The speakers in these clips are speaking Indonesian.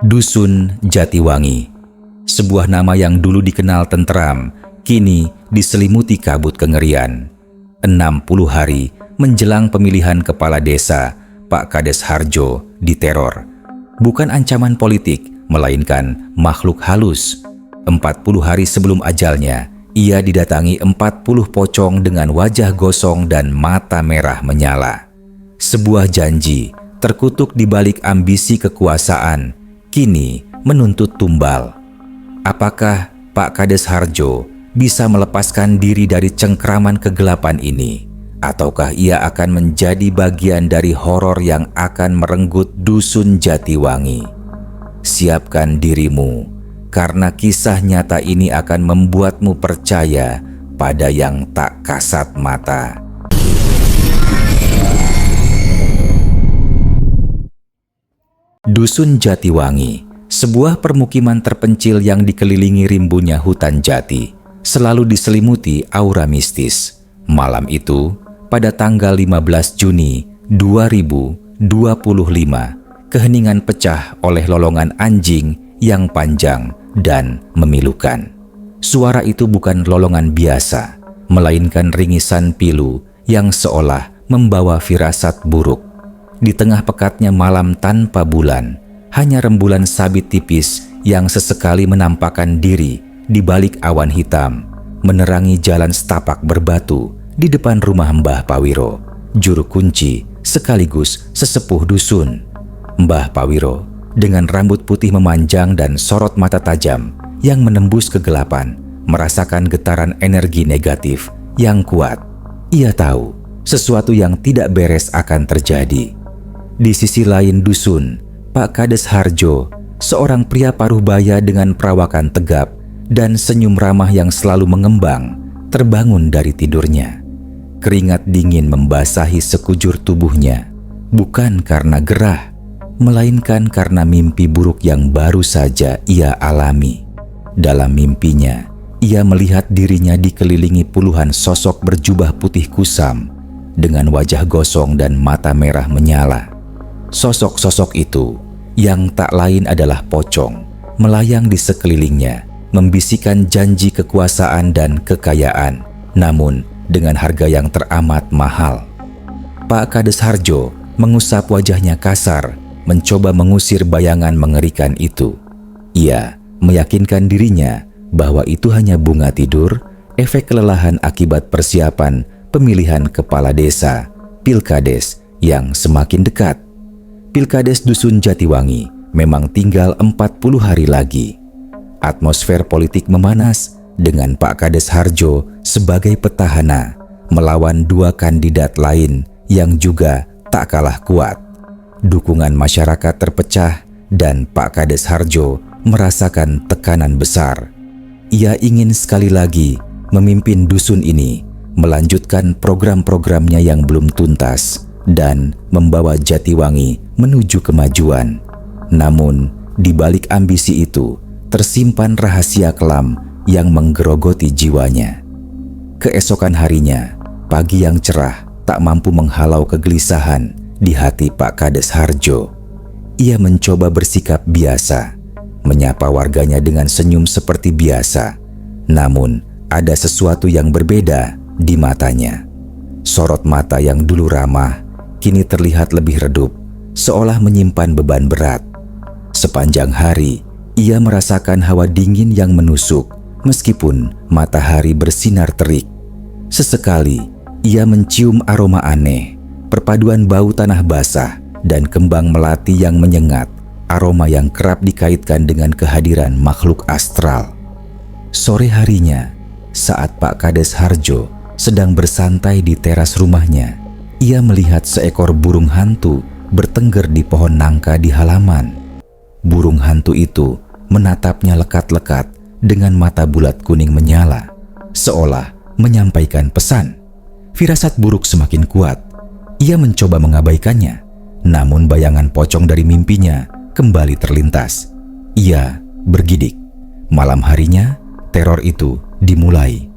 Dusun Jatiwangi, sebuah nama yang dulu dikenal tenteram, kini diselimuti kabut kengerian. 60 hari menjelang pemilihan kepala desa, Pak Kades Harjo diteror. Bukan ancaman politik, melainkan makhluk halus. 40 hari sebelum ajalnya, ia didatangi 40 pocong dengan wajah gosong dan mata merah menyala. Sebuah janji terkutuk di balik ambisi kekuasaan, kini menuntut tumbal. Apakah Pak Kades Harjo bisa melepaskan diri dari cengkraman kegelapan ini? Ataukah ia akan menjadi bagian dari horor yang akan merenggut Dusun Jatiwangi? Siapkan dirimu, karena kisah nyata ini akan membuatmu percaya pada yang tak kasat mata. Dusun Jatiwangi, sebuah permukiman terpencil yang dikelilingi rimbunnya hutan jati, selalu diselimuti aura mistis. Malam itu, pada tanggal 15 Juni 2025, keheningan pecah oleh lolongan anjing yang panjang dan memilukan. Suara itu bukan lolongan biasa, melainkan ringisan pilu yang seolah membawa firasat buruk. Di tengah pekatnya malam tanpa bulan, hanya rembulan sabit tipis yang sesekali menampakkan diri di balik awan hitam, menerangi jalan setapak berbatu di depan rumah Mbah Pawiro, juru kunci sekaligus sesepuh dusun. Mbah Pawiro dengan rambut putih memanjang dan sorot mata tajam yang menembus kegelapan, merasakan getaran energi negatif yang kuat. Ia tahu sesuatu yang tidak beres akan terjadi. Di sisi lain dusun, Pak Kades Harjo, seorang pria paruh-baya dengan perawakan tegap dan senyum ramah yang selalu mengembang, terbangun dari tidurnya. Keringat dingin membasahi sekujur tubuhnya, bukan karena gerah, melainkan karena mimpi buruk yang baru saja ia alami. Dalam mimpinya, ia melihat dirinya dikelilingi puluhan sosok berjubah putih kusam dengan wajah gosong dan mata merah menyala. Sosok-sosok itu yang tak lain adalah pocong, melayang di sekelilingnya, membisikkan janji kekuasaan dan kekayaan, namun dengan harga yang teramat mahal. Pak Kades Harjo mengusap wajahnya kasar, mencoba mengusir bayangan mengerikan itu. Ia meyakinkan dirinya bahwa itu hanya bunga tidur, efek kelelahan akibat persiapan pemilihan kepala desa, Pilkades, yang semakin dekat. Pilkades Dusun Jatiwangi memang tinggal 40 hari lagi. Atmosfer politik memanas dengan Pak Kades Harjo sebagai petahana melawan dua kandidat lain yang juga tak kalah kuat. Dukungan masyarakat terpecah dan Pak Kades Harjo merasakan tekanan besar. Ia ingin sekali lagi memimpin dusun ini, melanjutkan program-programnya yang belum tuntas, dan membawa Jatiwangi menuju kemajuan. Namun, di balik ambisi itu, tersimpan rahasia kelam yang menggerogoti jiwanya. Keesokan harinya, pagi yang cerah tak mampu menghalau kegelisahan di hati Pak Kades Harjo. Ia mencoba bersikap biasa, menyapa warganya dengan senyum seperti biasa. Namun, ada sesuatu yang berbeda di matanya. Sorot mata yang dulu ramah kini terlihat lebih redup, seolah menyimpan beban berat. Sepanjang hari, ia merasakan hawa dingin yang menusuk, meskipun matahari bersinar terik. Sesekali, ia mencium aroma aneh, perpaduan bau tanah basah dan kembang melati yang menyengat, aroma yang kerap dikaitkan dengan kehadiran makhluk astral. Sore harinya, saat Pak Kades Harjo sedang bersantai di teras rumahnya, ia melihat seekor burung hantu bertengger di pohon nangka di halaman. Burung hantu itu menatapnya lekat-lekat dengan mata bulat kuning menyala, seolah menyampaikan pesan. Firasat buruk semakin kuat. Ia mencoba mengabaikannya, namun bayangan pocong dari mimpinya kembali terlintas. Ia bergidik. Malam harinya, teror itu dimulai.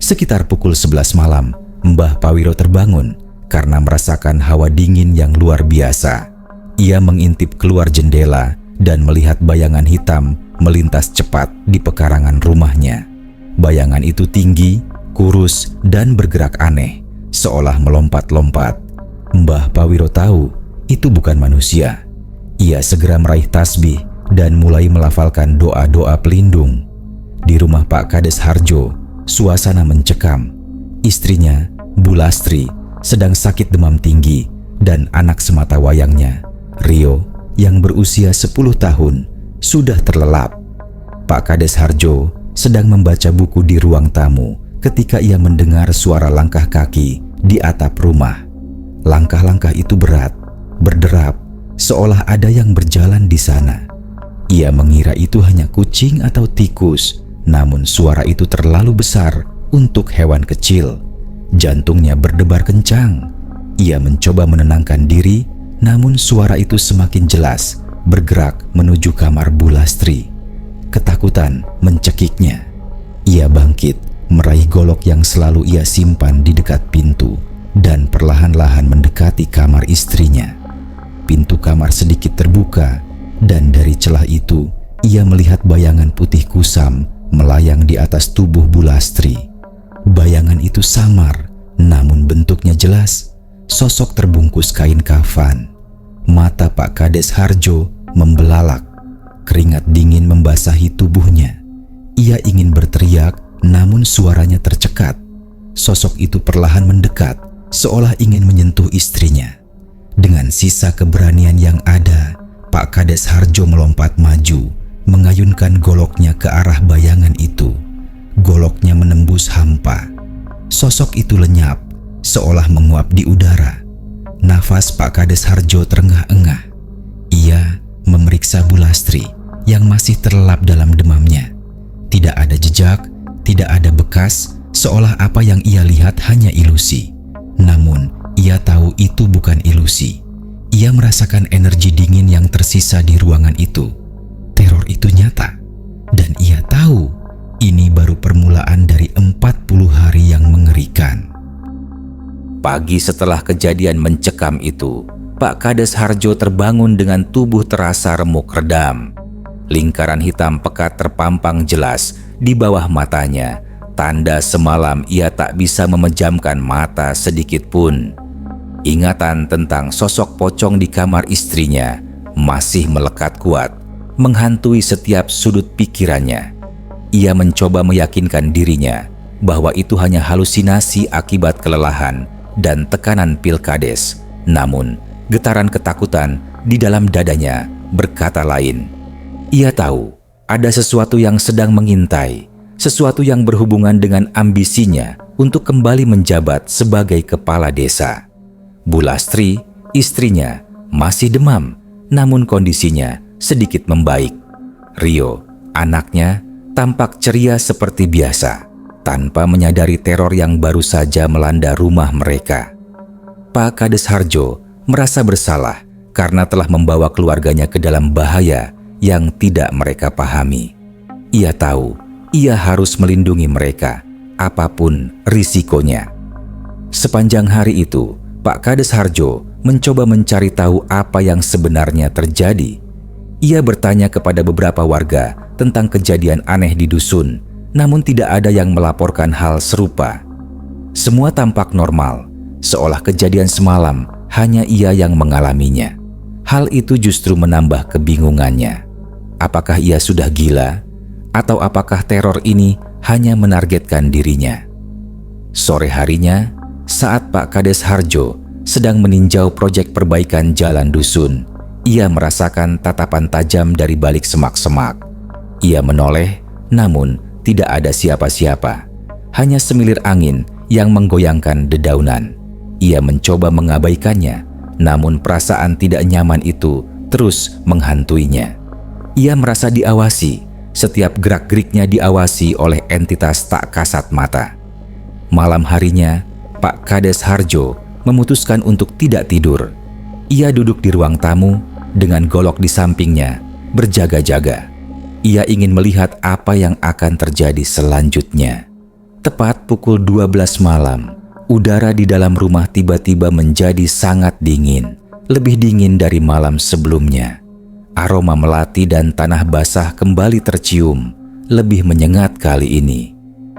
Sekitar pukul 11 malam, Mbah Pawiro terbangun karena merasakan hawa dingin yang luar biasa. Ia mengintip keluar jendela dan melihat bayangan hitam melintas cepat di pekarangan rumahnya. Bayangan itu tinggi, kurus, dan bergerak aneh, seolah melompat-lompat. Mbah Pawiro tahu itu bukan manusia. Ia segera meraih tasbih dan mulai melafalkan doa-doa pelindung. Di rumah Pak Kades Harjo, suasana mencekam. Istrinya, Bu Lastri, sedang sakit demam tinggi, dan anak semata wayangnya, Rio, yang berusia 10 tahun, sudah terlelap. Pak Kades Harjo sedang membaca buku di ruang tamu ketika ia mendengar suara langkah kaki di atap rumah. Langkah-langkah itu berat, berderap, seolah ada yang berjalan di sana. Ia mengira itu hanya kucing atau tikus, namun suara itu terlalu besar untuk hewan kecil. Jantungnya berdebar kencang. Ia mencoba menenangkan diri, namun suara itu semakin jelas bergerak menuju kamar Bu Lastri. Ketakutan mencekiknya. Ia bangkit, meraih golok yang selalu ia simpan di dekat pintu, dan perlahan-lahan mendekati kamar istrinya. Pintu kamar sedikit terbuka, dan dari celah itu ia melihat bayangan putih kusam melayang di atas tubuh Bu Lastri. Bayangan itu samar, namun bentuknya jelas. Sosok terbungkus kain kafan. Mata Pak Kades Harjo membelalak. Keringat dingin membasahi tubuhnya. Ia ingin berteriak, namun suaranya tercekat. Sosok itu perlahan mendekat, seolah ingin menyentuh istrinya. Dengan sisa keberanian yang ada, Pak Kades Harjo melompat maju, mengayunkan goloknya ke arah bayangan itu. Goloknya menembus hampa. Sosok itu lenyap, seolah menguap di udara. Nafas Pak Kades Harjo terengah-engah. Ia memeriksa Bu Lastri yang masih terlelap dalam demamnya. Tidak ada jejak, tidak ada bekas, seolah apa yang ia lihat hanya ilusi. Namun, ia tahu itu bukan ilusi. Ia merasakan energi dingin yang tersisa di ruangan itu. Teror itu nyata, dan ia tahu ini baru permulaan dari 40 hari yang mengerikan. Pagi setelah kejadian mencekam itu, Pak Kades Harjo terbangun dengan tubuh terasa remuk redam. Lingkaran hitam pekat terpampang jelas di bawah matanya, tanda semalam ia tak bisa memejamkan mata sedikit pun. Ingatan tentang sosok pocong di kamar istrinya masih melekat kuat, menghantui setiap sudut pikirannya. Ia mencoba meyakinkan dirinya bahwa itu hanya halusinasi akibat kelelahan dan tekanan pil Kades. Namun, getaran ketakutan di dalam dadanya berkata lain. Ia tahu ada sesuatu yang sedang mengintai, sesuatu yang berhubungan dengan ambisinya untuk kembali menjabat sebagai kepala desa. Bu Lastri, istrinya, masih demam, namun kondisinya sedikit membaik. Rio, anaknya, tampak ceria seperti biasa, tanpa menyadari teror yang baru saja melanda rumah mereka. Pak Kades Harjo merasa bersalah karena telah membawa keluarganya ke dalam bahaya yang tidak mereka pahami. Ia tahu ia harus melindungi mereka, apapun risikonya. Sepanjang hari itu, Pak Kades Harjo mencoba mencari tahu apa yang sebenarnya terjadi. Ia bertanya kepada beberapa warga tentang kejadian aneh di dusun, namun tidak ada yang melaporkan hal serupa. Semua tampak normal, seolah kejadian semalam hanya ia yang mengalaminya. Hal itu justru menambah kebingungannya. Apakah ia sudah gila? Atau apakah teror ini hanya menargetkan dirinya? Sore harinya, saat Pak Kades Harjo sedang meninjau proyek perbaikan jalan dusun, ia merasakan tatapan tajam dari balik semak-semak. Ia menoleh, namun tidak ada siapa-siapa. Hanya semilir angin yang menggoyangkan dedaunan. Ia mencoba mengabaikannya, namun perasaan tidak nyaman itu terus menghantuinya. Ia merasa diawasi, setiap gerak-geriknya diawasi oleh entitas tak kasat mata. Malam harinya, Pak Kades Harjo memutuskan untuk tidak tidur. Ia duduk di ruang tamu dengan golok di sampingnya, berjaga-jaga. Ia ingin melihat apa yang akan terjadi selanjutnya. Tepat pukul 12 malam, udara di dalam rumah tiba-tiba menjadi sangat dingin, lebih dingin dari malam sebelumnya. Aroma melati dan tanah basah kembali tercium, lebih menyengat kali ini.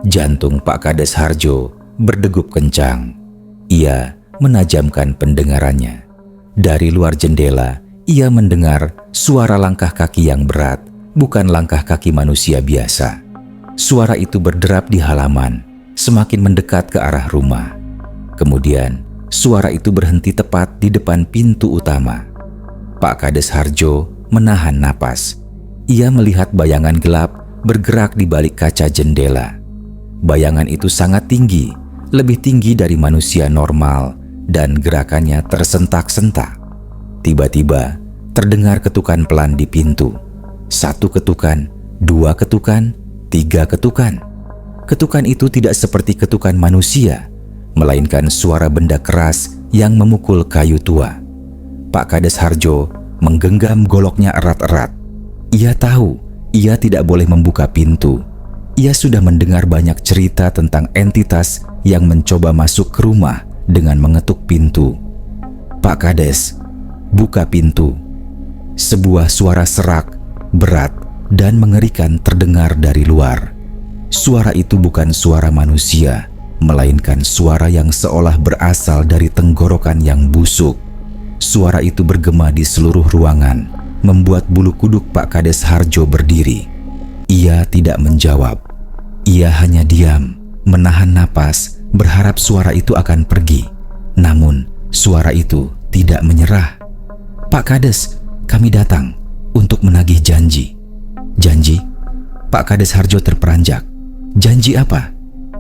Jantung Pak Kades Harjo berdegup kencang. Ia menajamkan pendengarannya. Dari luar jendela, ia mendengar suara langkah kaki yang berat, bukan langkah kaki manusia biasa. Suara itu berderap di halaman, semakin mendekat ke arah rumah. Kemudian, suara itu berhenti tepat di depan pintu utama. Pak Kades Harjo menahan napas. Ia melihat bayangan gelap bergerak di balik kaca jendela. Bayangan itu sangat tinggi, lebih tinggi dari manusia normal, dan gerakannya tersentak-sentak. Tiba-tiba, terdengar ketukan pelan di pintu. 1 ketukan, 2 ketukan, 3 ketukan. Ketukan itu tidak seperti ketukan manusia, melainkan suara benda keras yang memukul kayu tua. Pak Kades Harjo menggenggam goloknya erat-erat. Ia tahu ia tidak boleh membuka pintu. Ia sudah mendengar banyak cerita tentang entitas yang mencoba masuk ke rumah dengan mengetuk pintu. Pak Kades, buka pintu. Sebuah suara serak, berat, dan mengerikan terdengar dari luar. Suara itu bukan suara manusia, melainkan suara yang seolah berasal dari tenggorokan yang busuk. Suara itu bergema di seluruh ruangan, membuat bulu kuduk Pak Kades Harjo berdiri. Ia tidak menjawab. Ia hanya diam, menahan napas, berharap suara itu akan pergi. Namun, suara itu tidak menyerah. Pak Kades, kami datang untuk menagih janji. Janji? Pak Kades Harjo terperanjak. Janji apa?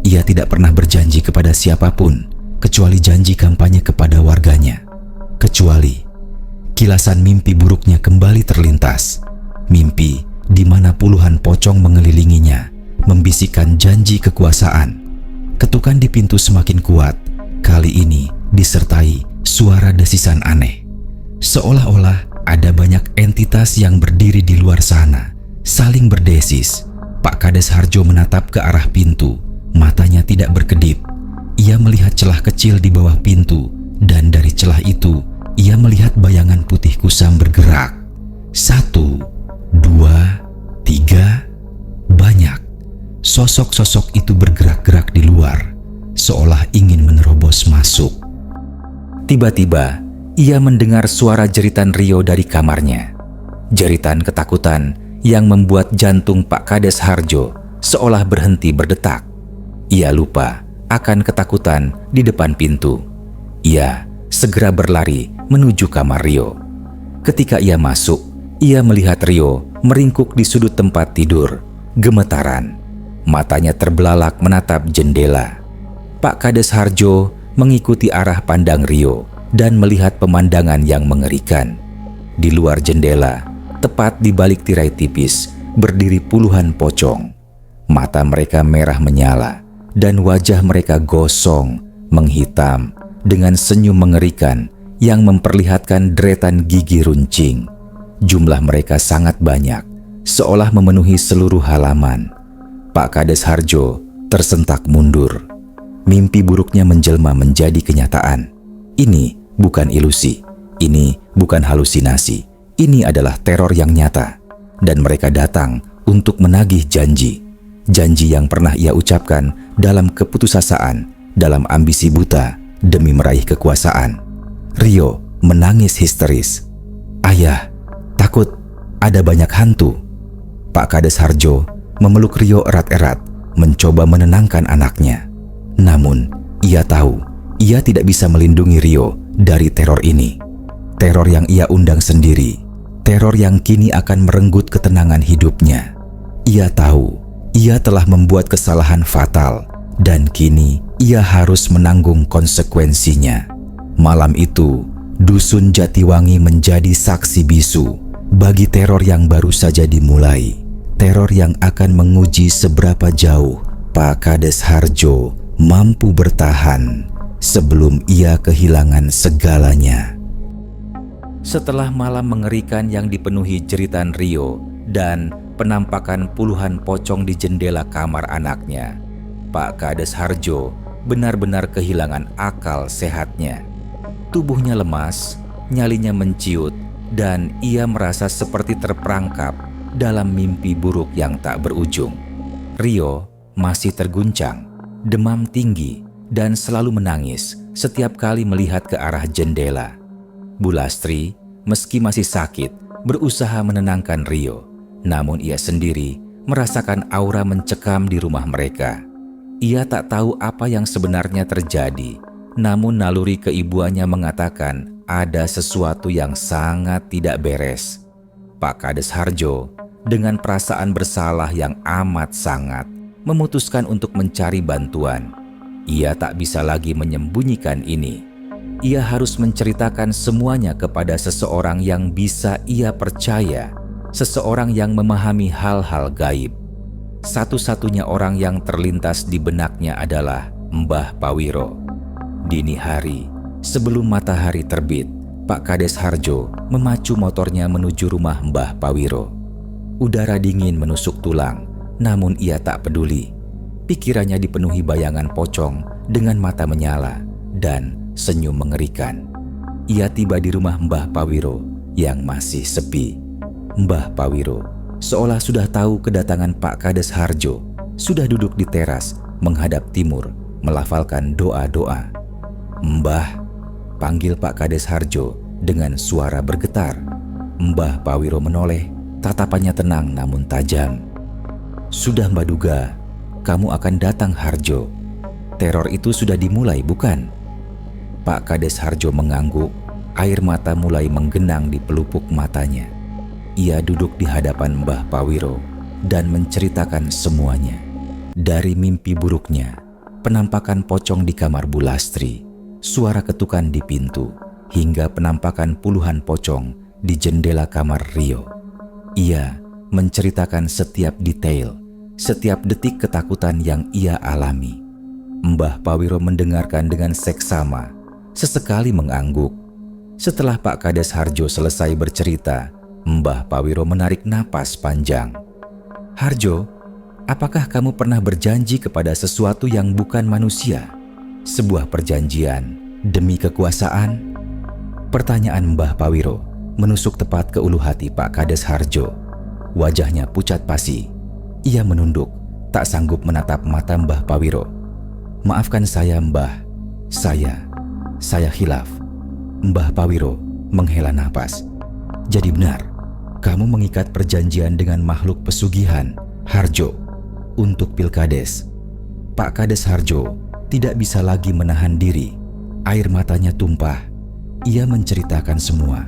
Ia tidak pernah berjanji kepada siapapun, kecuali janji kampanye kepada warganya. Kecuali kilasan mimpi buruknya kembali terlintas. Mimpi di mana puluhan pocong mengelilinginya, membisikkan janji kekuasaan. Ketukan di pintu semakin kuat, kali ini disertai suara desisan aneh. Seolah-olah ada banyak entitas yang berdiri di luar sana, saling berdesis. Pak Kades Harjo menatap ke arah pintu, matanya tidak berkedip. Ia melihat celah kecil di bawah pintu, dan dari celah itu, ia melihat bayangan putih kusam bergerak. 1, 2, 3, banyak. Sosok-sosok itu bergerak-gerak di luar, seolah ingin menerobos masuk. Tiba-tiba, ia mendengar suara jeritan Rio dari kamarnya. Jeritan ketakutan yang membuat jantung Pak Kades Harjo seolah berhenti berdetak. Ia lupa akan ketakutan di depan pintu. Ia segera berlari menuju kamar Rio. Ketika ia masuk, ia melihat Rio meringkuk di sudut tempat tidur, gemetaran. Matanya terbelalak menatap jendela. Pak Kades Harjo mengikuti arah pandang Rio dan melihat pemandangan yang mengerikan. Di luar jendela, tepat di balik tirai tipis, berdiri puluhan pocong. Mata mereka merah menyala dan wajah mereka gosong, menghitam, dengan senyum mengerikan yang memperlihatkan deretan gigi runcing. Jumlah mereka sangat banyak, seolah memenuhi seluruh halaman. Pak Kades Harjo tersentak mundur. Mimpi buruknya menjelma menjadi kenyataan. Ini bukan ilusi, ini bukan halusinasi, ini adalah teror yang nyata. Dan mereka datang untuk menagih janji. Janji yang pernah ia ucapkan dalam keputusasaan, dalam ambisi buta, demi meraih kekuasaan. Rio menangis histeris. Ayah, takut ada banyak hantu. Pak Kades Harjo memeluk Rio erat-erat, mencoba menenangkan anaknya. Namun, ia tahu ia tidak bisa melindungi Rio dari teror ini. Teror yang ia undang sendiri, teror yang kini akan merenggut ketenangan hidupnya. Ia tahu ia telah membuat kesalahan fatal, dan kini ia harus menanggung konsekuensinya. Malam itu, Dusun Jatiwangi menjadi saksi bisu bagi teror yang baru saja dimulai. Teror yang akan menguji seberapa jauh Pak Kades Harjo mampu bertahan sebelum ia kehilangan segalanya. Setelah malam mengerikan yang dipenuhi jeritan Rio dan penampakan puluhan pocong di jendela kamar anaknya, Pak Kades Harjo benar-benar kehilangan akal sehatnya. Tubuhnya lemas, nyalinya menciut, dan ia merasa seperti terperangkap dalam mimpi buruk yang tak berujung. Rio masih terguncang, demam tinggi, dan selalu menangis setiap kali melihat ke arah jendela. Bu Lastri, meski masih sakit, berusaha menenangkan Rio, namun ia sendiri merasakan aura mencekam di rumah mereka. Ia tak tahu apa yang sebenarnya terjadi, namun naluri keibuannya mengatakan ada sesuatu yang sangat tidak beres. Pak Kades Harjo, dengan perasaan bersalah yang amat sangat, memutuskan untuk mencari bantuan. Ia tak bisa lagi menyembunyikan ini. Ia harus menceritakan semuanya kepada seseorang yang bisa ia percaya, seseorang yang memahami hal-hal gaib. Satu-satunya orang yang terlintas di benaknya adalah Mbah Pawiro. Dini hari, sebelum matahari terbit, Pak Kades Harjo memacu motornya menuju rumah Mbah Pawiro. Udara dingin menusuk tulang, namun ia tak peduli. Pikirannya dipenuhi bayangan pocong dengan mata menyala dan senyum mengerikan. Ia tiba di rumah Mbah Pawiro yang masih sepi. Mbah Pawiro seolah sudah tahu kedatangan Pak Kades Harjo, sudah duduk di teras menghadap timur melafalkan doa-doa. "Mbah," panggil Pak Kades Harjo dengan suara bergetar. Mbah Pawiro menoleh, tatapannya tenang namun tajam. "Sudah Mbah duga, kamu akan datang Harjo. Teror itu sudah dimulai bukan?" Pak Kades Harjo mengangguk, air mata mulai menggenang di pelupuk matanya. Ia duduk di hadapan Mbah Pawiro dan menceritakan semuanya. Dari mimpi buruknya, penampakan pocong di kamar Bu Lastri, suara ketukan di pintu, hingga penampakan puluhan pocong di jendela kamar Rio. Ia menceritakan setiap detail, setiap detik ketakutan yang ia alami. Mbah Pawiro mendengarkan dengan seksama, sesekali mengangguk. Setelah Pak Kades Harjo selesai bercerita, Mbah Pawiro menarik napas panjang. "Harjo, apakah kamu pernah berjanji kepada sesuatu yang bukan manusia? Sebuah perjanjian demi kekuasaan?" Pertanyaan Mbah Pawiro menusuk tepat ke ulu hati Pak Kades Harjo. Wajahnya pucat pasi. Ia menunduk, tak sanggup menatap mata Mbah Pawiro. "Maafkan saya Mbah, saya khilaf." Mbah Pawiro menghela napas. "Jadi benar, kamu mengikat perjanjian dengan makhluk pesugihan, Harjo, untuk Pilkades." Pak Kades Harjo tidak bisa lagi menahan diri. Air matanya tumpah. Ia menceritakan semua.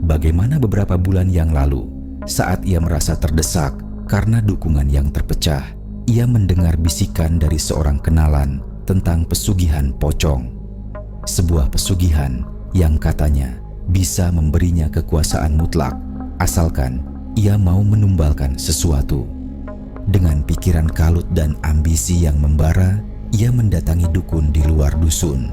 Bagaimana beberapa bulan yang lalu, saat ia merasa terdesak karena dukungan yang terpecah, ia mendengar bisikan dari seorang kenalan tentang pesugihan pocong. Sebuah pesugihan yang katanya bisa memberinya kekuasaan mutlak asalkan ia mau menumbalkan sesuatu. Dengan pikiran kalut dan ambisi yang membara, ia mendatangi dukun di luar dusun.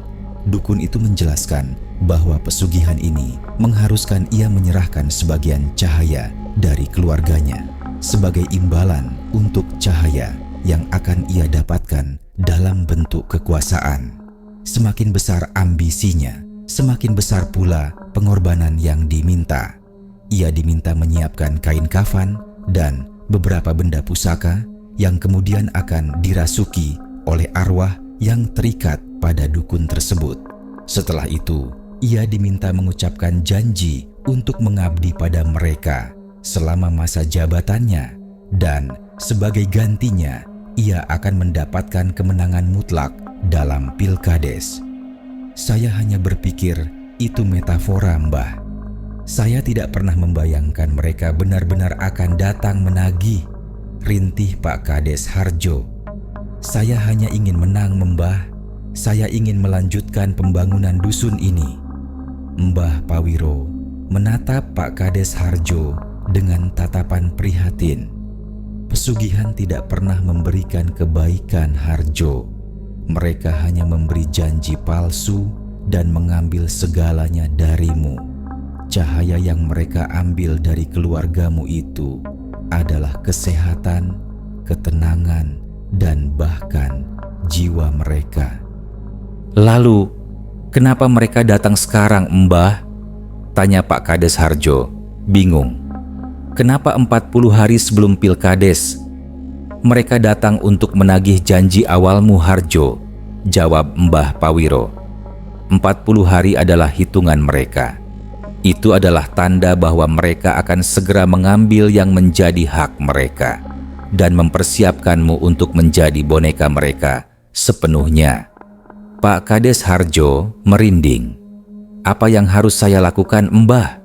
Dukun itu menjelaskan bahwa pesugihan ini mengharuskan ia menyerahkan sebagian cahaya dari keluarganya sebagai imbalan untuk cahaya yang akan ia dapatkan dalam bentuk kekuasaan. Semakin besar ambisinya, semakin besar pula pengorbanan yang diminta. Ia diminta menyiapkan kain kafan dan beberapa benda pusaka yang kemudian akan dirasuki oleh arwah yang terikat pada dukun tersebut. Setelah itu, ia diminta mengucapkan janji untuk mengabdi pada mereka selama masa jabatannya, dan sebagai gantinya, ia akan mendapatkan kemenangan mutlak dalam Pilkades. Saya hanya berpikir itu metafora, Mbah. Saya tidak pernah membayangkan mereka benar-benar akan datang menagih, rintih Pak Kades Harjo. Saya hanya ingin menang, Mbah. Saya ingin melanjutkan pembangunan dusun ini. Mbah Pawiro menatap Pak Kades Harjo dengan tatapan prihatin. Pesugihan tidak pernah memberikan kebaikan, Harjo. Mereka hanya memberi janji palsu dan mengambil segalanya darimu. Cahaya yang mereka ambil dari keluargamu itu adalah kesehatan, ketenangan, dan bahkan jiwa mereka. Lalu, kenapa mereka datang sekarang, Mbah? Tanya Pak Kades Harjo, bingung. Kenapa 40 hari sebelum Pilkades? Mereka datang untuk menagih janji awalmu Harjo, jawab Mbah Pawiro. 40 hari adalah hitungan mereka. Itu adalah tanda bahwa mereka akan segera mengambil yang menjadi hak mereka dan mempersiapkanmu untuk menjadi boneka mereka sepenuhnya. Pak Kades Harjo merinding. Apa yang harus saya lakukan, Mbah?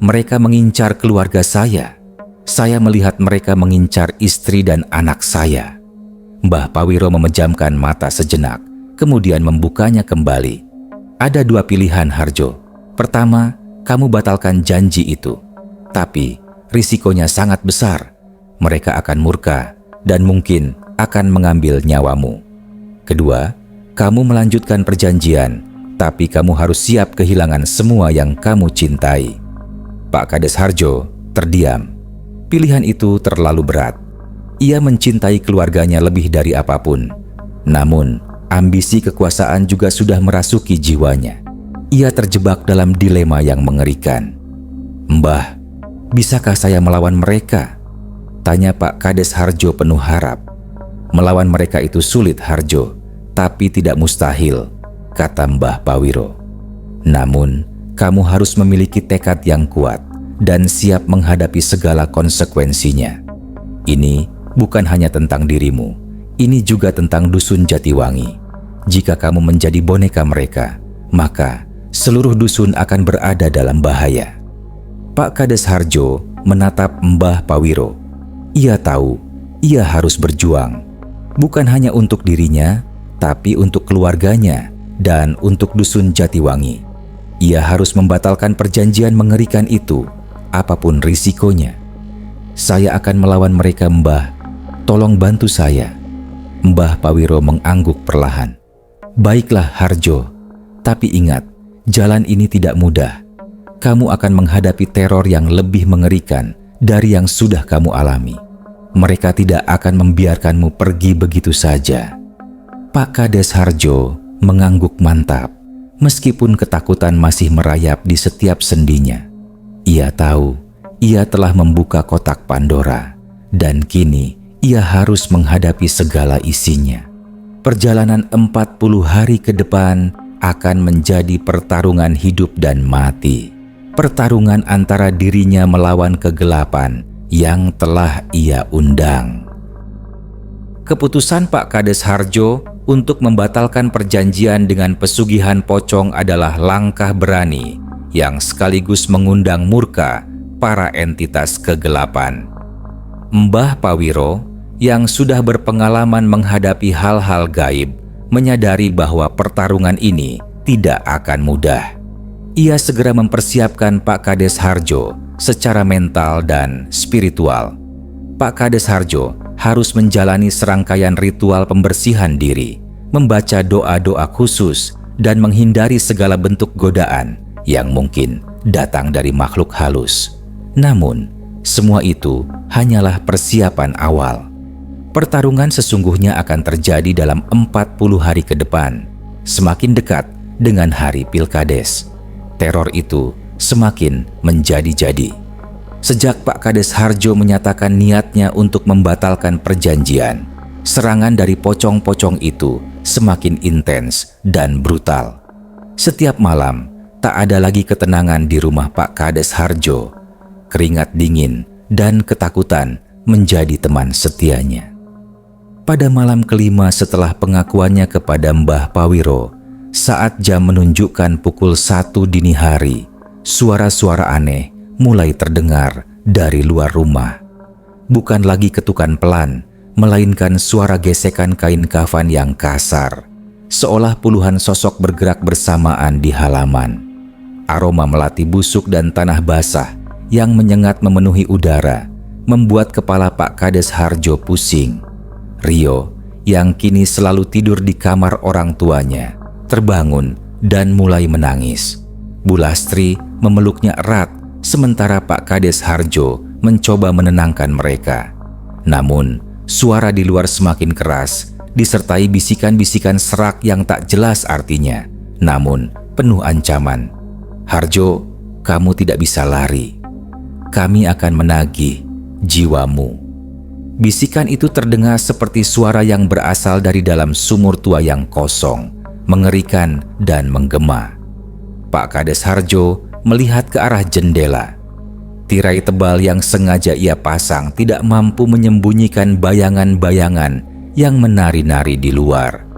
Mereka mengincar keluarga saya. Saya melihat mereka mengincar istri dan anak saya. Mbah Pawiro memejamkan mata sejenak, kemudian membukanya kembali. Ada dua pilihan, Harjo. Pertama, kamu batalkan janji itu. Tapi risikonya sangat besar. Mereka akan murka dan mungkin akan mengambil nyawamu. Kedua, kamu melanjutkan perjanjian, tapi kamu harus siap kehilangan semua yang kamu cintai. Pak Kades Harjo terdiam. Pilihan itu terlalu berat. Ia mencintai keluarganya lebih dari apapun. Namun, ambisi kekuasaan juga sudah merasuki jiwanya. Ia terjebak dalam dilema yang mengerikan. Mbah, bisakah saya melawan mereka? Tanya Pak Kades Harjo penuh harap. Melawan mereka itu sulit, Harjo, tapi tidak mustahil, kata Mbah Pawiro. Namun, kamu harus memiliki tekad yang kuat dan siap menghadapi segala konsekuensinya. Ini bukan hanya tentang dirimu, ini juga tentang Dusun Jatiwangi. Jika kamu menjadi boneka mereka, maka seluruh dusun akan berada dalam bahaya. Pak Kades Harjo menatap Mbah Pawiro. Ia tahu ia harus berjuang, bukan hanya untuk dirinya, tapi untuk keluarganya dan untuk Dusun Jatiwangi. Ia harus membatalkan perjanjian mengerikan itu, apapun risikonya. Saya akan melawan mereka, Mbah. Tolong bantu saya. Mbah Pawiro mengangguk perlahan. Baiklah, Harjo. Tapi ingat, jalan ini tidak mudah. Kamu akan menghadapi teror yang lebih mengerikan dari yang sudah kamu alami. Mereka tidak akan membiarkanmu pergi begitu saja. Pak Kades Harjo mengangguk mantap, meskipun ketakutan masih merayap di setiap sendinya. Ia tahu ia telah membuka kotak Pandora, dan kini ia harus menghadapi segala isinya. Perjalanan 40 hari ke depan akan menjadi pertarungan hidup dan mati. Pertarungan antara dirinya melawan kegelapan yang telah ia undang. Keputusan Pak Kades Harjo untuk membatalkan perjanjian dengan pesugihan pocong adalah langkah berani yang sekaligus mengundang murka para entitas kegelapan. Mbah Pawiro yang sudah berpengalaman menghadapi hal-hal gaib menyadari bahwa pertarungan ini tidak akan mudah. Ia segera mempersiapkan Pak Kades Harjo secara mental dan spiritual. Pak Kades Harjo harus menjalani serangkaian ritual pembersihan diri, membaca doa-doa khusus, dan menghindari segala bentuk godaan yang mungkin datang dari makhluk halus. Namun, semua itu hanyalah persiapan awal. Pertarungan sesungguhnya akan terjadi dalam 40 hari ke depan, semakin dekat dengan hari Pilkades. Teror itu semakin menjadi-jadi. Sejak Pak Kades Harjo menyatakan niatnya untuk membatalkan perjanjian, serangan dari pocong-pocong itu semakin intens dan brutal. Setiap malam, tak ada lagi ketenangan di rumah Pak Kades Harjo. Keringat dingin dan ketakutan menjadi teman setianya. Pada malam kelima setelah pengakuannya kepada Mbah Pawiro, saat jam menunjukkan pukul 1 dini hari, suara-suara aneh mulai terdengar dari luar rumah. Bukan lagi ketukan pelan, melainkan suara gesekan kain kafan yang kasar, seolah puluhan sosok bergerak bersamaan di halaman. Aroma melati busuk dan tanah basah yang menyengat memenuhi udara membuat kepala Pak Kades Harjo pusing. Rio, yang kini selalu tidur di kamar orang tuanya, terbangun dan mulai menangis. Bu Lastri memeluknya erat, sementara Pak Kades Harjo mencoba menenangkan mereka. Namun, suara di luar semakin keras, disertai bisikan-bisikan serak yang tak jelas artinya, namun penuh ancaman. Harjo, kamu tidak bisa lari. Kami akan menagih jiwamu." Bisikan itu terdengar seperti suara yang berasal dari dalam sumur tua yang kosong, mengerikan dan menggema. Pak Kades Harjo melihat ke arah jendela. Tirai tebal yang sengaja ia pasang tidak mampu menyembunyikan bayangan-bayangan yang menari-nari di luar.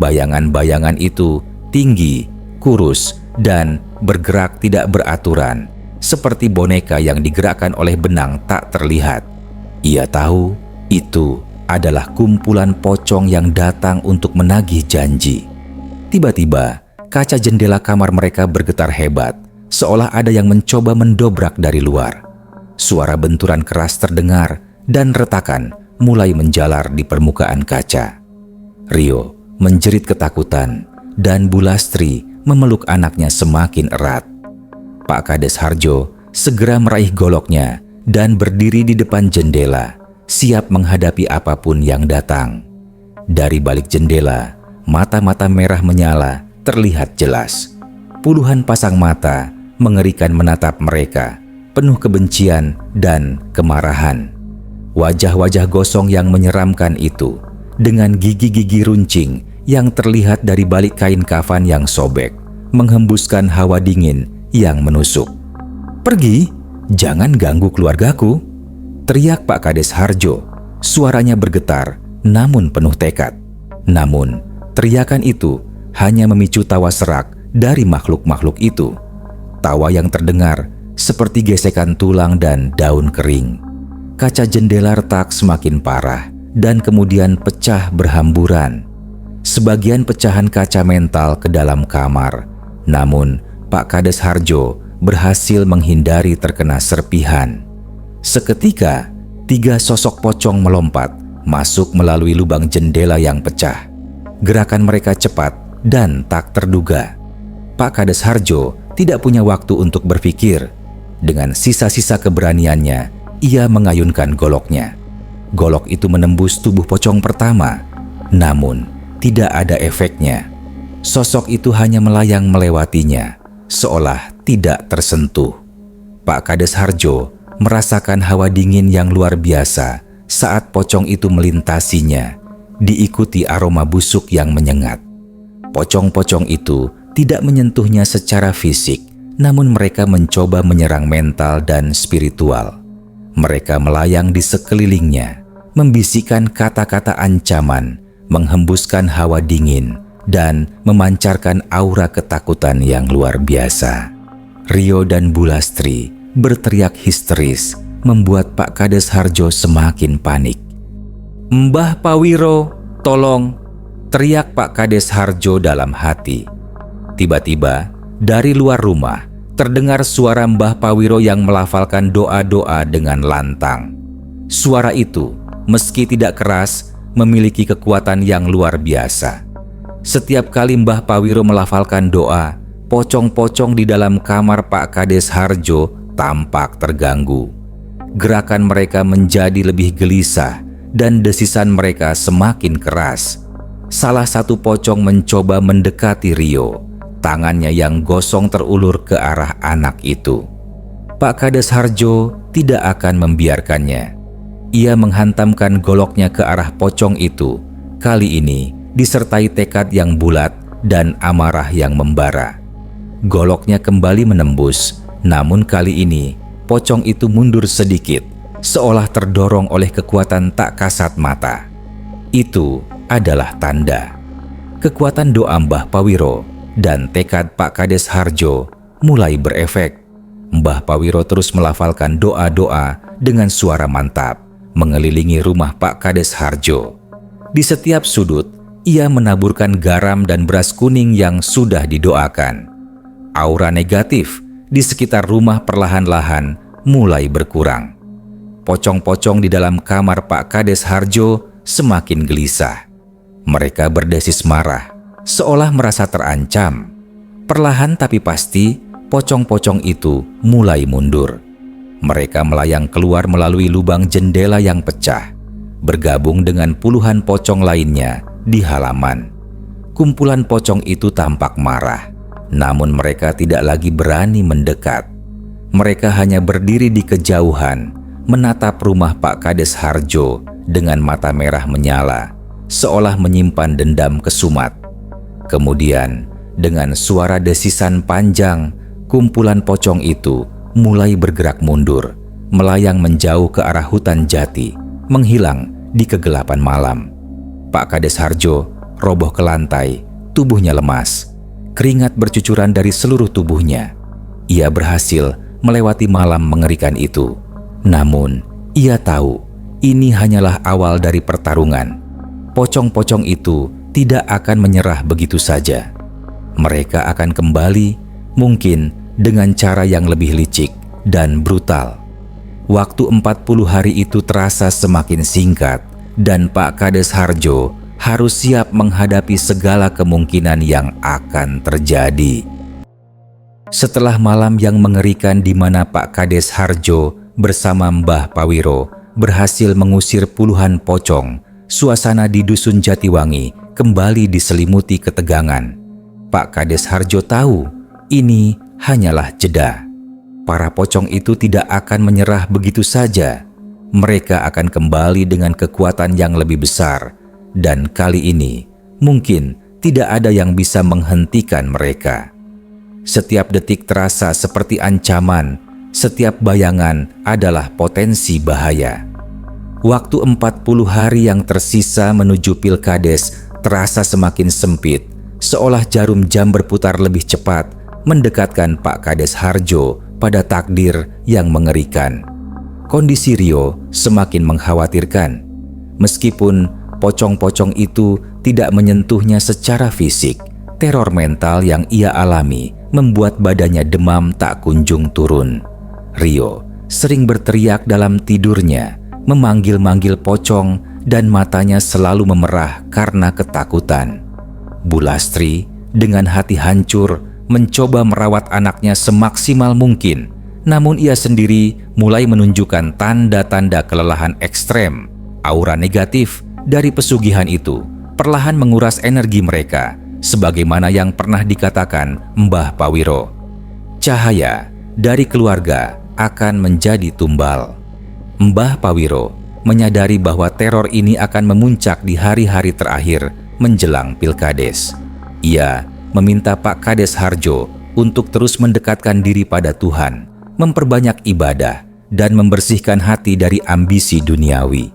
Bayangan-bayangan itu tinggi, kurus, dan bergerak tidak beraturan, seperti boneka yang digerakkan oleh benang tak terlihat. Ia tahu itu adalah kumpulan pocong yang datang untuk menagih janji. Tiba-tiba, kaca jendela kamar mereka bergetar hebat, seolah ada yang mencoba mendobrak dari luar. Suara benturan keras terdengar dan retakan mulai menjalar di permukaan kaca. Rio menjerit ketakutan dan Bu Lastri memeluk anaknya semakin erat. Pak Kades Harjo segera meraih goloknya dan berdiri di depan jendela, siap menghadapi apapun yang datang. Dari balik jendela, mata-mata merah menyala terlihat jelas. Puluhan pasang mata mengerikan menatap mereka, penuh kebencian dan kemarahan. Wajah-wajah gosong yang menyeramkan itu, dengan gigi-gigi runcing yang terlihat dari balik kain kafan yang sobek, menghembuskan hawa dingin yang menusuk. "Pergi, jangan ganggu keluargaku," teriak Pak Kades Harjo. Suaranya bergetar namun penuh tekad. Namun teriakan itu hanya memicu tawa serak dari makhluk-makhluk itu. Tawa yang terdengar seperti gesekan tulang dan daun kering. Kaca jendela retak semakin parah dan kemudian pecah berhamburan. Sebagian pecahan kaca mental ke dalam kamar. Namun Pak Kades Harjo berhasil menghindari terkena serpihan. Seketika, 3 sosok pocong melompat masuk melalui lubang jendela yang pecah. Gerakan mereka cepat dan tak terduga. Pak Kades Harjo tidak punya waktu untuk berpikir. Dengan sisa-sisa keberaniannya, ia mengayunkan goloknya. Golok itu menembus tubuh pocong pertama, namun tidak ada efeknya. Sosok itu hanya melayang melewatinya, seolah tidak tersentuh. Pak Kades Harjo merasakan hawa dingin yang luar biasa saat pocong itu melintasinya, diikuti aroma busuk yang menyengat. Pocong-pocong itu tidak menyentuhnya secara fisik, namun mereka mencoba menyerang mental dan spiritual. Mereka melayang di sekelilingnya, membisikkan kata-kata ancaman, menghembuskan hawa dingin, dan memancarkan aura ketakutan yang luar biasa. Rio dan Bu Lastri berteriak histeris, membuat Pak Kades Harjo semakin panik. "Mbah Pawiro, tolong!" teriak Pak Kades Harjo dalam hati. Tiba-tiba, dari luar rumah, terdengar suara Mbah Pawiro yang melafalkan doa-doa dengan lantang. Suara itu, meski tidak keras, memiliki kekuatan yang luar biasa. Setiap kali Mbah Pawiro melafalkan doa, pocong-pocong di dalam kamar Pak Kades Harjo tampak terganggu. Gerakan mereka menjadi lebih gelisah dan desisan mereka semakin keras. Salah satu pocong mencoba mendekati Rio. Tangannya yang gosong terulur ke arah anak itu. Pak Kades Harjo tidak akan membiarkannya. Ia menghantamkan goloknya ke arah pocong itu. Kali ini disertai tekad yang bulat dan amarah yang membara. Goloknya kembali menembus. Namun kali ini, pocong itu mundur sedikit, seolah terdorong oleh kekuatan tak kasat mata. Itu adalah tanda. Kekuatan doa Mbah Pawiro dan tekad Pak Kades Harjo mulai berefek. Mbah Pawiro terus melafalkan doa-doa dengan suara mantap, mengelilingi rumah Pak Kades Harjo. Di setiap sudut, ia menaburkan garam dan beras kuning yang sudah didoakan. Aura negatif di sekitar rumah perlahan-lahan mulai berkurang. Pocong-pocong di dalam kamar Pak Kades Harjo semakin gelisah. Mereka berdesis marah, seolah merasa terancam. Perlahan tapi pasti, pocong-pocong itu mulai mundur. Mereka melayang keluar melalui lubang jendela yang pecah, bergabung dengan puluhan pocong lainnya di halaman. Kumpulan pocong itu tampak marah, namun mereka tidak lagi berani mendekat. Mereka hanya berdiri di kejauhan, menatap rumah Pak Kades Harjo dengan mata merah menyala, seolah menyimpan dendam kesumat. Kemudian, dengan suara desisan panjang, kumpulan pocong itu mulai bergerak mundur, melayang menjauh ke arah hutan jati, menghilang di kegelapan malam. Pak Kades Harjo roboh ke lantai, tubuhnya lemas. Keringat bercucuran dari seluruh tubuhnya. Ia berhasil melewati malam mengerikan itu. Namun, ia tahu ini hanyalah awal dari pertarungan. Pocong-pocong itu tidak akan menyerah begitu saja. Mereka akan kembali, mungkin dengan cara yang lebih licik dan brutal. Waktu 40 hari itu terasa semakin singkat, dan Pak Kades Harjo harus siap menghadapi segala kemungkinan yang akan terjadi. Setelah malam yang mengerikan di mana Pak Kades Harjo bersama Mbah Pawiro berhasil mengusir puluhan pocong, suasana di Dusun Jatiwangi kembali diselimuti ketegangan. Pak Kades Harjo tahu ini hanyalah jeda. Para pocong itu tidak akan menyerah begitu saja. Mereka akan kembali dengan kekuatan yang lebih besar, dan kali ini mungkin tidak ada yang bisa menghentikan mereka. Setiap detik terasa seperti ancaman, setiap bayangan adalah potensi bahaya. Waktu 40 hari yang tersisa menuju Pilkades terasa semakin sempit, seolah jarum jam berputar lebih cepat, mendekatkan Pak Kades Harjo pada takdir yang mengerikan. Kondisi Rio semakin mengkhawatirkan. Meskipun pocong-pocong itu tidak menyentuhnya secara fisik, teror mental yang ia alami membuat badannya demam tak kunjung turun. Rio sering berteriak dalam tidurnya, memanggil-manggil pocong, dan matanya selalu memerah karena ketakutan. Bu Lastri dengan hati hancur mencoba merawat anaknya semaksimal mungkin, namun ia sendiri mulai menunjukkan tanda-tanda kelelahan ekstrem. Aura negatif dari pesugihan itu perlahan menguras energi mereka, sebagaimana yang pernah dikatakan Mbah Pawiro. Cahaya dari keluarga akan menjadi tumbal. Mbah Pawiro menyadari bahwa teror ini akan memuncak di hari-hari terakhir menjelang Pilkades. Ia meminta Pak Kades Harjo untuk terus mendekatkan diri pada Tuhan, memperbanyak ibadah, dan membersihkan hati dari ambisi duniawi.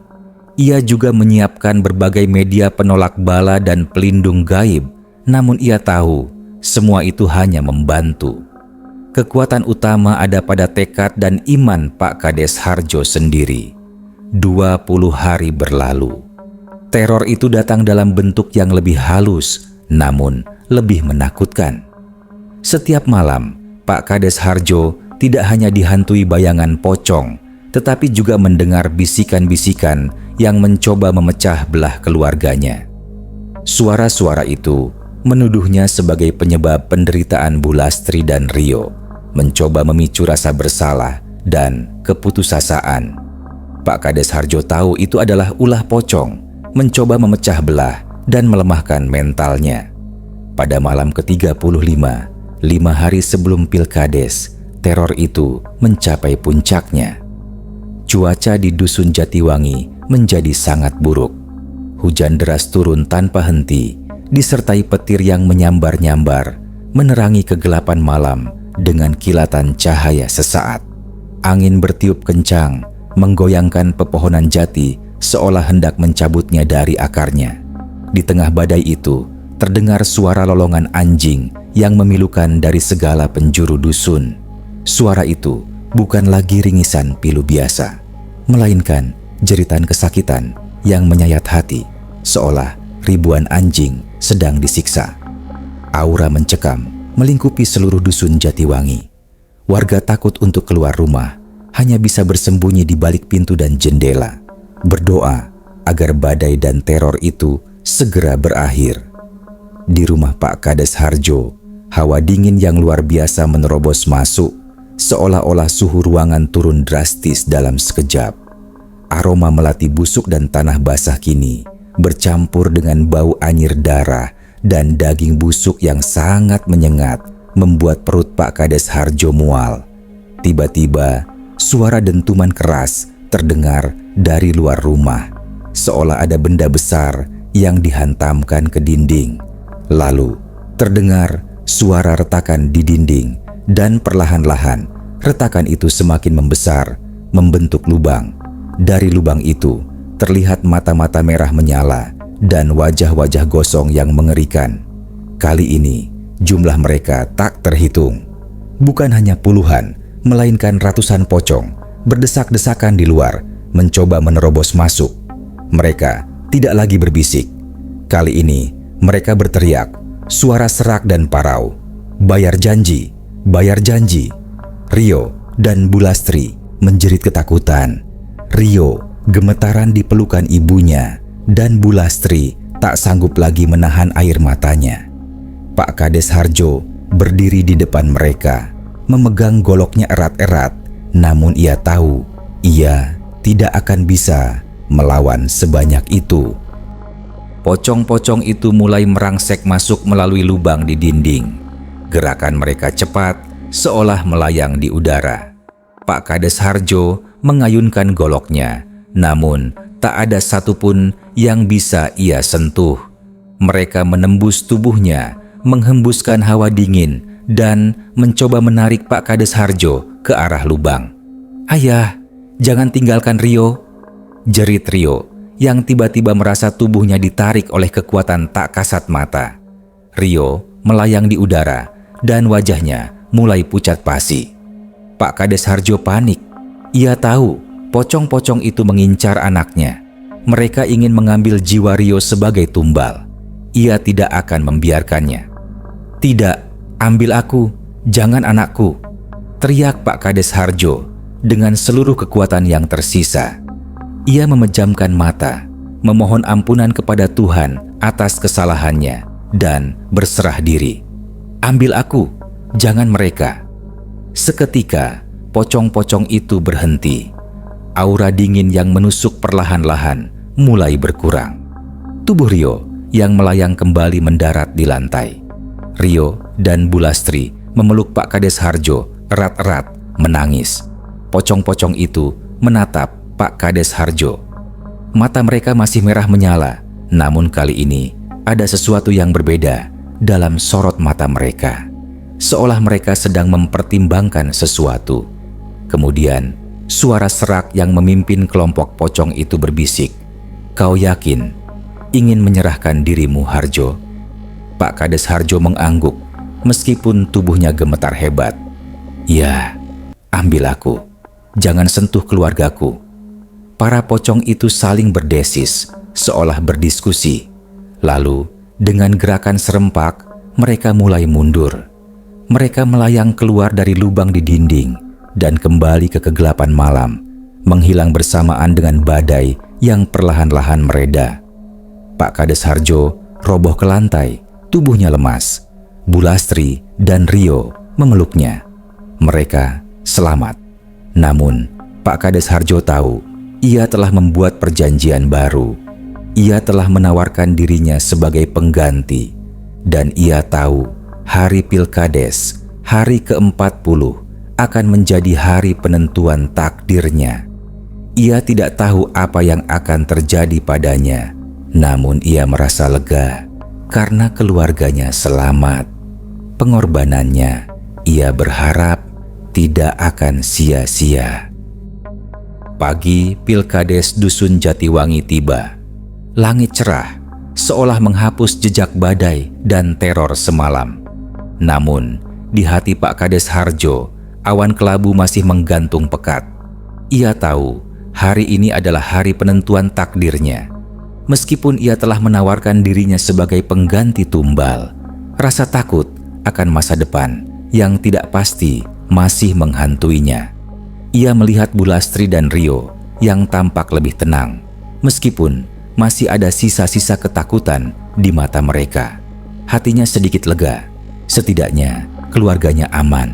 Ia juga menyiapkan berbagai media penolak bala dan pelindung gaib, namun ia tahu semua itu hanya membantu. Kekuatan utama ada pada tekad dan iman Pak Kades Harjo sendiri. 20 hari berlalu. Teror itu datang dalam bentuk yang lebih halus, namun lebih menakutkan. Setiap malam, Pak Kades Harjo tidak hanya dihantui bayangan pocong, tetapi juga mendengar bisikan-bisikan yang mencoba memecah belah keluarganya. Suara-suara itu menuduhnya sebagai penyebab penderitaan Bu Lastri dan Rio, mencoba memicu rasa bersalah dan keputusasaan. Pak Kades Harjo tahu itu adalah ulah pocong, mencoba memecah belah dan melemahkan mentalnya. Pada malam ke-35, 5 hari sebelum Pilkades, teror itu mencapai puncaknya. Cuaca di Dusun Jatiwangi menjadi sangat buruk. Hujan deras turun tanpa henti, disertai petir yang menyambar-nyambar, menerangi kegelapan malam dengan kilatan cahaya sesaat. Angin bertiup kencang, menggoyangkan pepohonan jati seolah hendak mencabutnya dari akarnya. Di tengah badai itu, terdengar suara lolongan anjing yang memilukan dari segala penjuru dusun. Suara itu bukan lagi ringisan pilu biasa, melainkan jeritan kesakitan yang menyayat hati, seolah ribuan anjing sedang disiksa. Aura mencekam melingkupi seluruh Dusun Jatiwangi. Warga takut untuk keluar rumah, hanya bisa bersembunyi di balik pintu dan jendela, berdoa agar badai dan teror itu segera berakhir. Di rumah Pak Kades Harjo, hawa dingin yang luar biasa menerobos masuk, seolah-olah suhu ruangan turun drastis dalam sekejap. Aroma melati busuk dan tanah basah kini bercampur dengan bau anyir darah dan daging busuk yang sangat menyengat, membuat perut Pak Kades Harjo mual. Tiba-tiba, suara dentuman keras terdengar dari luar rumah, seolah ada benda besar yang dihantamkan ke dinding. Lalu, terdengar suara retakan di dinding, dan perlahan-lahan retakan itu semakin membesar, membentuk lubang. Dari lubang itu, terlihat mata-mata merah menyala dan wajah-wajah gosong yang mengerikan. Kali ini, jumlah mereka tak terhitung. Bukan hanya puluhan, melainkan ratusan pocong berdesak-desakan di luar, mencoba menerobos masuk. Mereka tidak lagi berbisik. Kali ini, mereka berteriak, suara serak dan parau. Bayar janji, bayar janji. Rio dan Bulastri menjerit ketakutan. Rio gemetaran di pelukan ibunya, dan Bulastri tak sanggup lagi menahan air matanya. Pak Kades Harjo berdiri di depan mereka, memegang goloknya erat-erat, namun ia tahu ia tidak akan bisa melawan sebanyak itu. Pocong-pocong itu mulai merangsek masuk melalui lubang di dinding. Gerakan mereka cepat, seolah melayang di udara. Pak Kades Harjo mengayunkan goloknya, namun tak ada satupun yang bisa ia sentuh. Mereka menembus tubuhnya, menghembuskan hawa dingin, dan mencoba menarik Pak Kades Harjo ke arah lubang. "Ayah, jangan tinggalkan Rio," jerit Rio yang tiba-tiba merasa tubuhnya ditarik oleh kekuatan tak kasat mata. Rio melayang di udara dan wajahnya mulai pucat pasi. Pak Kades Harjo panik. Ia tahu pocong-pocong itu mengincar anaknya. Mereka ingin mengambil jiwa Rio sebagai tumbal. Ia tidak akan membiarkannya. "Tidak, ambil aku, jangan anakku," teriak Pak Kades Harjo dengan seluruh kekuatan yang tersisa. Ia memejamkan mata, memohon ampunan kepada Tuhan atas kesalahannya, dan berserah diri. "Ambil aku, jangan mereka." Seketika, pocong-pocong itu berhenti. Aura dingin yang menusuk perlahan-lahan mulai berkurang. Tubuh Rio yang melayang kembali mendarat di lantai. Rio dan Bulastri memeluk Pak Kades Harjo erat-erat, menangis. Pocong-pocong itu menatap Pak Kades Harjo. Mata mereka masih merah menyala, namun kali ini ada sesuatu yang berbeda dalam sorot mata mereka, seolah mereka sedang mempertimbangkan sesuatu. Kemudian, suara serak yang memimpin kelompok pocong itu berbisik, "Kau yakin ingin menyerahkan dirimu, Harjo?" Pak Kades Harjo mengangguk meskipun tubuhnya gemetar hebat. "Ya, ambil aku, jangan sentuh keluargaku." Para pocong itu saling berdesis, seolah berdiskusi. Lalu, dengan gerakan serempak, mereka mulai mundur. Mereka melayang keluar dari lubang di dinding dan kembali ke kegelapan malam, menghilang bersamaan dengan badai yang perlahan-lahan mereda. Pak Kades Harjo roboh ke lantai, tubuhnya lemas. Bulastri dan Rio memeluknya. Mereka selamat. Namun, Pak Kades Harjo tahu ia telah membuat perjanjian baru. Ia telah menawarkan dirinya sebagai pengganti, dan ia tahu hari Pilkades, hari ke-40, akan menjadi hari penentuan takdirnya. Ia tidak tahu apa yang akan terjadi padanya, namun ia merasa lega karena keluarganya selamat. Pengorbanannya, ia berharap, tidak akan sia-sia. Pagi Pilkades Dusun Jatiwangi tiba. Langit cerah, seolah menghapus jejak badai dan teror semalam. Namun, di hati Pak Kades Harjo, awan kelabu masih menggantung pekat. Ia tahu hari ini adalah hari penentuan takdirnya. Meskipun ia telah menawarkan dirinya sebagai pengganti tumbal, rasa takut akan masa depan yang tidak pasti masih menghantuinya. Ia melihat Bulastri dan Rio yang tampak lebih tenang, meskipun masih ada sisa-sisa ketakutan di mata mereka. Hatinya sedikit lega, setidaknya keluarganya aman.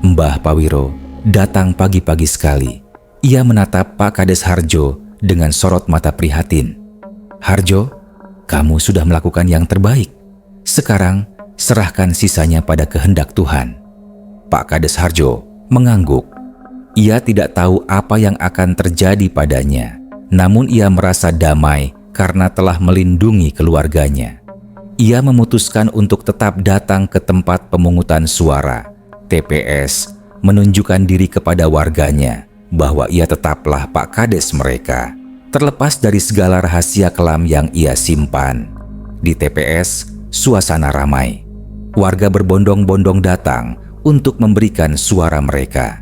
Mbah Pawiro datang pagi-pagi sekali. Ia menatap Pak Kades Harjo dengan sorot mata prihatin. "Harjo, kamu sudah melakukan yang terbaik. Sekarang serahkan sisanya pada kehendak Tuhan." Pak Kades Harjo mengangguk Ia tidak tahu apa yang akan terjadi padanya, namun ia merasa damai karena telah melindungi keluarganya. Ia memutuskan untuk tetap datang ke tempat pemungutan suara, TPS, menunjukkan diri kepada warganya bahwa ia tetaplah Pak Kades mereka, terlepas dari segala rahasia kelam yang ia simpan. Di TPS, suasana ramai. Warga berbondong-bondong datang untuk memberikan suara mereka.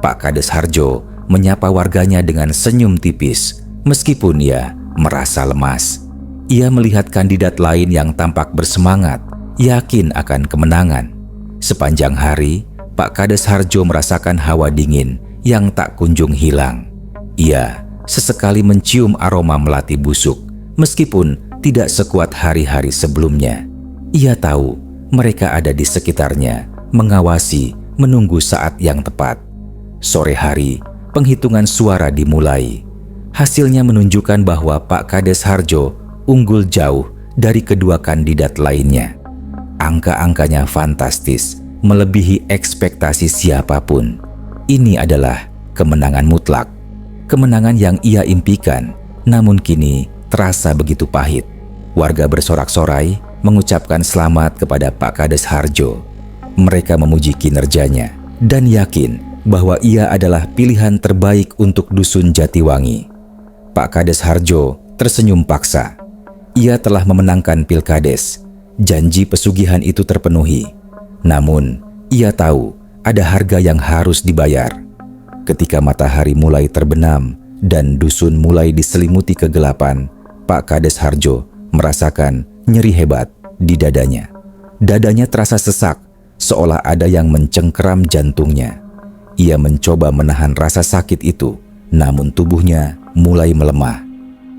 Pak Kades Harjo menyapa warganya dengan senyum tipis, meskipun ia merasa lemas. Ia melihat kandidat lain yang tampak bersemangat, yakin akan kemenangan. Sepanjang hari, Pak Kades Harjo merasakan hawa dingin yang tak kunjung hilang. Ia sesekali mencium aroma melati busuk, meskipun tidak sekuat hari-hari sebelumnya. Ia tahu mereka ada di sekitarnya, mengawasi, menunggu saat yang tepat. Sore hari, penghitungan suara dimulai. Hasilnya menunjukkan bahwa Pak Kades Harjo unggul jauh dari kedua kandidat lainnya. Angka-angkanya fantastis, melebihi ekspektasi siapapun. Ini adalah kemenangan mutlak. Kemenangan yang ia impikan, namun kini terasa begitu pahit. Warga bersorak-sorai mengucapkan selamat kepada Pak Kades Harjo. Mereka memuji kinerjanya dan yakin bahwa ia adalah pilihan terbaik untuk Dusun Jatiwangi. Pak Kades Harjo tersenyum paksa. Ia telah memenangkan Pilkades. Janji pesugihan itu terpenuhi. Namun, ia tahu ada harga yang harus dibayar. Ketika matahari mulai terbenam dan dusun mulai diselimuti kegelapan, Pak Kades Harjo merasakan nyeri hebat di dadanya. Dadanya terasa sesak, seolah ada yang mencengkeram jantungnya. Ia mencoba menahan rasa sakit itu, namun tubuhnya mulai melemah.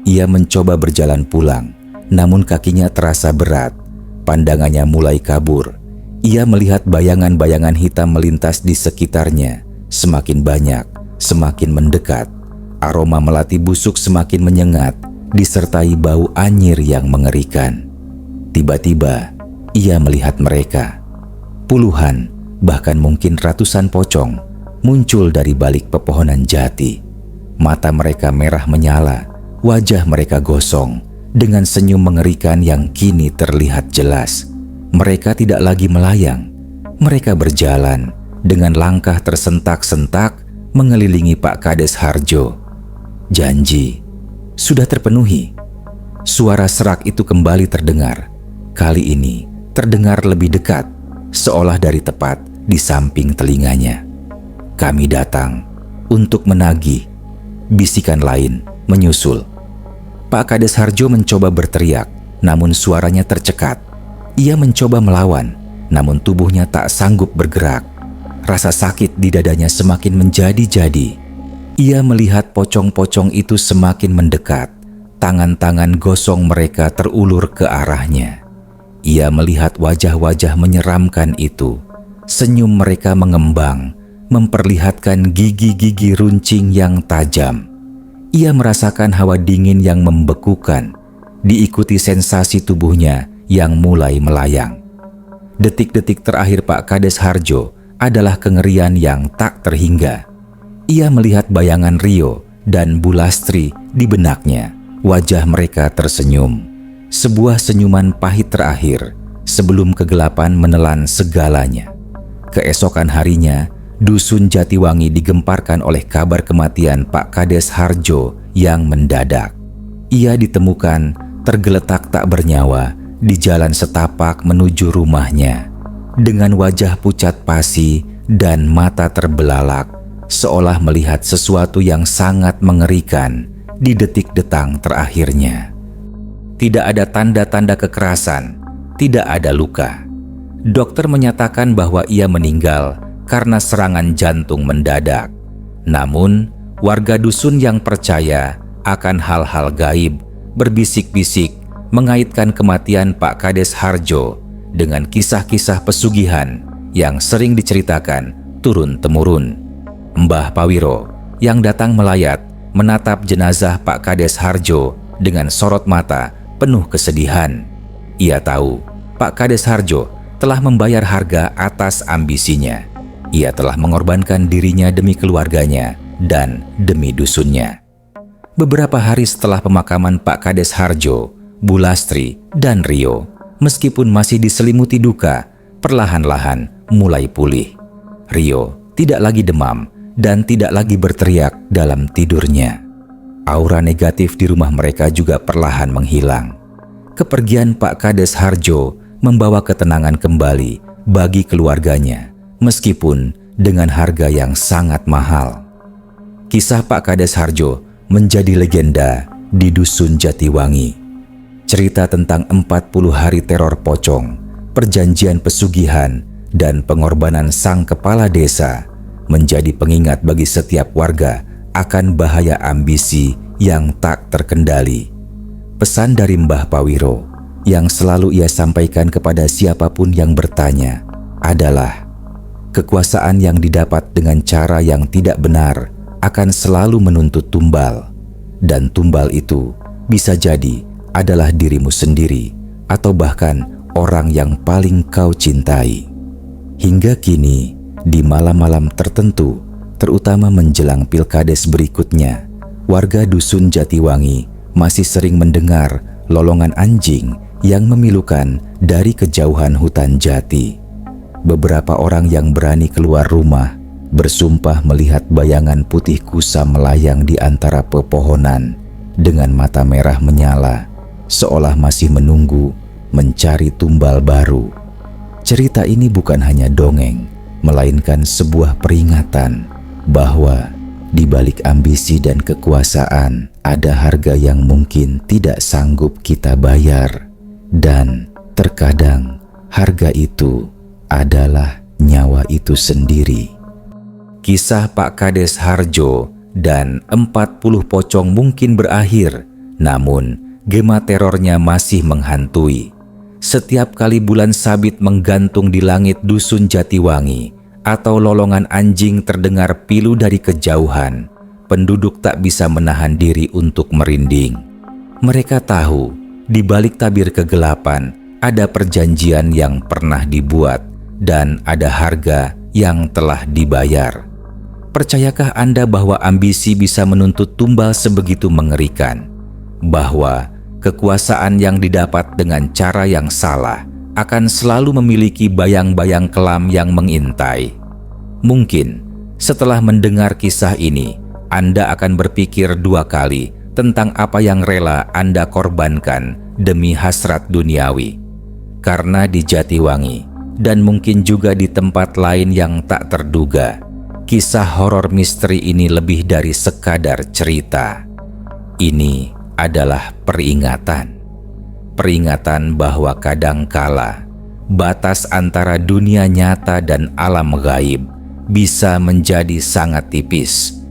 Ia mencoba berjalan pulang, namun kakinya terasa berat. Pandangannya mulai kabur. Ia melihat bayangan-bayangan hitam melintas di sekitarnya, semakin banyak, semakin mendekat. Aroma melati busuk semakin menyengat, disertai bau anyir yang mengerikan. Tiba-tiba, ia melihat mereka. Puluhan, bahkan mungkin ratusan pocong muncul dari balik pepohonan jati. Mata mereka merah menyala, wajah mereka gosong, dengan senyum mengerikan yang kini terlihat jelas. Mereka tidak lagi melayang. Mereka berjalan dengan langkah tersentak-sentak mengelilingi Pak Kades Harjo. Janji sudah terpenuhi. Suara serak itu kembali terdengar. Kali ini terdengar lebih dekat, seolah dari tepat di samping telinganya. Kami datang untuk menagih. Bisikan lain menyusul. Pak Kades Harjo mencoba berteriak, namun suaranya tercekat. Ia mencoba melawan, namun tubuhnya tak sanggup bergerak. Rasa sakit di dadanya semakin menjadi-jadi. Ia melihat pocong-pocong itu semakin mendekat. Tangan-tangan gosong mereka terulur ke arahnya. Ia melihat wajah-wajah menyeramkan itu. Senyum mereka mengembang, memperlihatkan gigi-gigi runcing yang tajam. Ia merasakan hawa dingin yang membekukan, diikuti sensasi tubuhnya yang mulai melayang. Detik-detik terakhir Pak Kades Harjo adalah kengerian yang tak terhingga. Ia melihat bayangan Rio dan Bu Lastri di benaknya. Wajah mereka tersenyum. Sebuah senyuman pahit terakhir sebelum kegelapan menelan segalanya. Keesokan harinya, Dusun Jatiwangi digemparkan oleh kabar kematian Pak Kades Harjo yang mendadak. Ia ditemukan tergeletak tak bernyawa di jalan setapak menuju rumahnya. Dengan wajah pucat pasi dan mata terbelalak, seolah melihat sesuatu yang sangat mengerikan di detik-detik terakhirnya. Tidak ada tanda-tanda kekerasan, tidak ada luka. Dokter menyatakan bahwa ia meninggal karena serangan jantung mendadak. Namun, warga dusun yang percaya akan hal-hal gaib berbisik-bisik mengaitkan kematian Pak Kades Harjo dengan kisah-kisah pesugihan yang sering diceritakan turun-temurun. Mbah Pawiro yang datang melayat menatap jenazah Pak Kades Harjo dengan sorot mata penuh kesedihan. Ia tahu Pak Kades Harjo telah membayar harga atas ambisinya. Ia telah mengorbankan dirinya demi keluarganya dan demi dusunnya. Beberapa hari setelah pemakaman Pak Kades Harjo, Bu Lastri, dan Rio, meskipun masih diselimuti duka, perlahan-lahan mulai pulih. Rio tidak lagi demam dan tidak lagi berteriak dalam tidurnya. Aura negatif di rumah mereka juga perlahan menghilang. Kepergian Pak Kades Harjo membawa ketenangan kembali bagi keluarganya, meskipun dengan harga yang sangat mahal. Kisah Pak Kades Harjo menjadi legenda di Dusun Jatiwangi. Cerita tentang 40 hari teror pocong, perjanjian pesugihan, dan pengorbanan sang kepala desa menjadi pengingat bagi setiap warga akan bahaya ambisi yang tak terkendali. Pesan dari Mbah Pawiro yang selalu ia sampaikan kepada siapapun yang bertanya adalah, kekuasaan yang didapat dengan cara yang tidak benar akan selalu menuntut tumbal, dan tumbal itu bisa jadi adalah dirimu sendiri atau bahkan orang yang paling kau cintai. Hingga kini, di malam-malam tertentu, terutama menjelang pilkades berikutnya, warga Dusun Jatiwangi masih sering mendengar lolongan anjing yang memilukan dari kejauhan hutan jati. Beberapa orang yang berani keluar rumah bersumpah melihat bayangan putih kusam melayang di antara pepohonan dengan mata merah menyala, seolah masih menunggu mencari tumbal baru. Cerita ini bukan hanya dongeng, melainkan sebuah peringatan bahwa di balik ambisi dan kekuasaan ada harga yang mungkin tidak sanggup kita bayar, dan terkadang harga itu adalah nyawa itu sendiri. Kisah Pak Kades Harjo dan 40 pocong mungkin berakhir, namun gema terornya masih menghantui. Setiap kali bulan sabit menggantung di langit Dusun Jatiwangi atau lolongan anjing terdengar pilu dari kejauhan, penduduk tak bisa menahan diri untuk merinding. Mereka tahu di balik tabir kegelapan ada perjanjian yang pernah dibuat dan ada harga yang telah dibayar. Percayakah Anda bahwa ambisi bisa menuntut tumbal sebegitu mengerikan? Bahwa kekuasaan yang didapat dengan cara yang salah akan selalu memiliki bayang-bayang kelam yang mengintai? Mungkin setelah mendengar kisah ini, Anda akan berpikir dua kali tentang apa yang rela Anda korbankan demi hasrat duniawi. Karena di Jatiwangi, dan mungkin juga di tempat lain yang tak terduga, kisah horor misteri ini lebih dari sekadar cerita. Ini adalah peringatan. Peringatan bahwa kadangkala batas antara dunia nyata dan alam gaib bisa menjadi sangat tipis